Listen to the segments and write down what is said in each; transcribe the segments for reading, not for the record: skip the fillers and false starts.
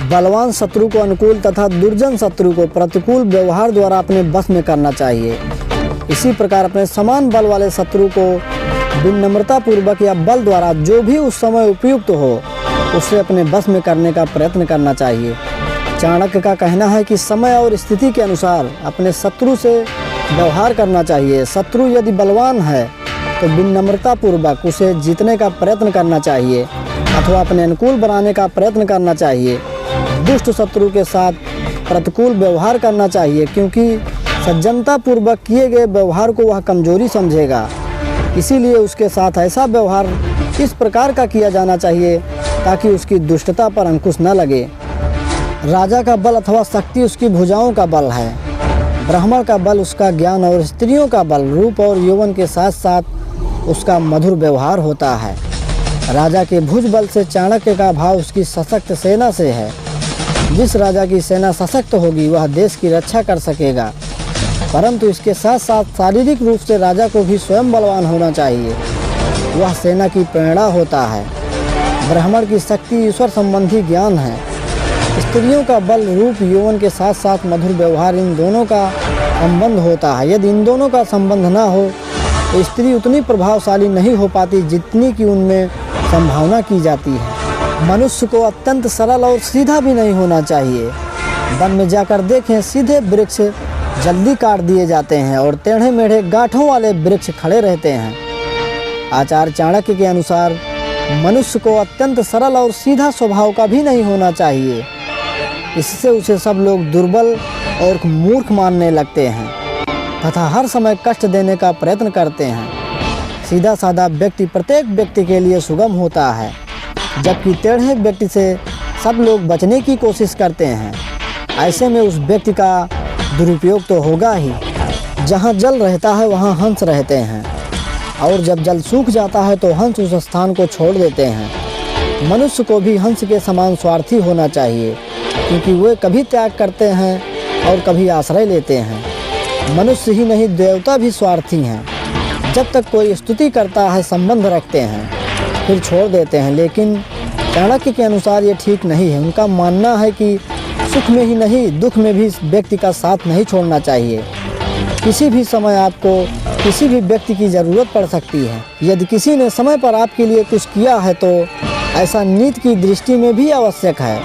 बलवान शत्रु को अनुकूल तथा दुर्जन शत्रु को प्रतिकूल व्यवहार द्वारा अपने बस में करना चाहिए। इसी प्रकार अपने समान बल वाले शत्रु को विनम्रता पूर्वक या बल द्वारा जो भी उस समय उपयुक्त हो उसे अपने बस में करने का प्रयत्न करना चाहिए। चाणक्य का कहना है कि समय और स्थिति के अनुसार अपने शत्रु से व्यवहार करना चाहिए। शत्रु यदि बलवान है तो विनम्रता पूर्वक उसे जीतने का प्रयत्न करना चाहिए अथवा अपने अनुकूल बनाने का प्रयत्न करना चाहिए। दुष्ट शत्रु के साथ प्रतिकूल व्यवहार करना चाहिए, क्योंकि सज्जनता पूर्वक किए गए व्यवहार को वह कमजोरी समझेगा। इसीलिए उसके साथ ऐसा व्यवहार इस प्रकार का किया जाना चाहिए ताकि उसकी दुष्टता पर अंकुश न लगे। राजा का बल अथवा शक्ति उसकी भुजाओं का बल है। ब्राह्मण का बल उसका ज्ञान और स्त्रियों का बल रूप और यौवन के साथ साथ उसका मधुर व्यवहार होता है। राजा के भुज बल से चाणक्य का भाव उसकी सशक्त सेना से है। जिस राजा की सेना सशक्त होगी वह देश की रक्षा कर सकेगा, परंतु इसके साथ साथ शारीरिक रूप से राजा को भी स्वयं बलवान होना चाहिए। वह सेना की प्रेरणा होता है। ब्राह्मण की शक्ति ईश्वर संबंधी ज्ञान है। स्त्रियों का बल रूप यौवन के साथ साथ मधुर व्यवहार, इन दोनों का संबंध होता है। यदि इन दोनों का संबंध ना हो तो स्त्री उतनी प्रभावशाली नहीं हो पाती जितनी कि उनमें संभावना की जाती है। मनुष्य को अत्यंत सरल और सीधा भी नहीं होना चाहिए। वन में जाकर देखें, सीधे वृक्ष जल्दी काट दिए जाते हैं और टेढ़े मेढ़े गांठों वाले वृक्ष खड़े रहते हैं। आचार्य चाणक्य के अनुसार मनुष्य को अत्यंत सरल और सीधा स्वभाव का भी नहीं होना चाहिए। इससे उसे सब लोग दुर्बल और मूर्ख मानने लगते हैं तथा हर समय कष्ट देने का प्रयत्न करते हैं। सीधा साधा व्यक्ति प्रत्येक व्यक्ति के लिए सुगम होता है, जबकि टेढ़े व्यक्ति से सब लोग बचने की कोशिश करते हैं। ऐसे में उस व्यक्ति का दुरुपयोग तो होगा ही। जहाँ जल रहता है वहाँ हंस रहते हैं, और जब जल सूख जाता है तो हंस उस स्थान को छोड़ देते हैं। मनुष्य को भी हंस के समान स्वार्थी होना चाहिए, क्योंकि वे कभी त्याग करते हैं और कभी आश्रय लेते हैं। मनुष्य ही नहीं, देवता भी स्वार्थी हैं। जब तक कोई स्तुति करता है संबंध रखते हैं, फिर छोड़ देते हैं। लेकिन चाणक्य के अनुसार ये ठीक नहीं है। उनका मानना है कि सुख में ही नहीं, दुख में भी इस व्यक्ति का साथ नहीं छोड़ना चाहिए। किसी भी समय आपको किसी भी व्यक्ति की ज़रूरत पड़ सकती है। यदि किसी ने समय पर आपके लिए कुछ किया है तो ऐसा नीति की दृष्टि में भी आवश्यक है।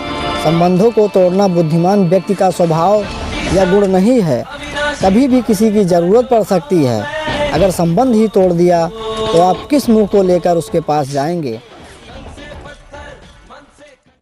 संबंधों को तोड़ना बुद्धिमान व्यक्ति का स्वभाव या गुण नहीं है। कभी भी किसी की ज़रूरत पड़ सकती है। अगर संबंध ही तोड़ दिया तो आप किस मुंह को लेकर उसके पास जाएंगे।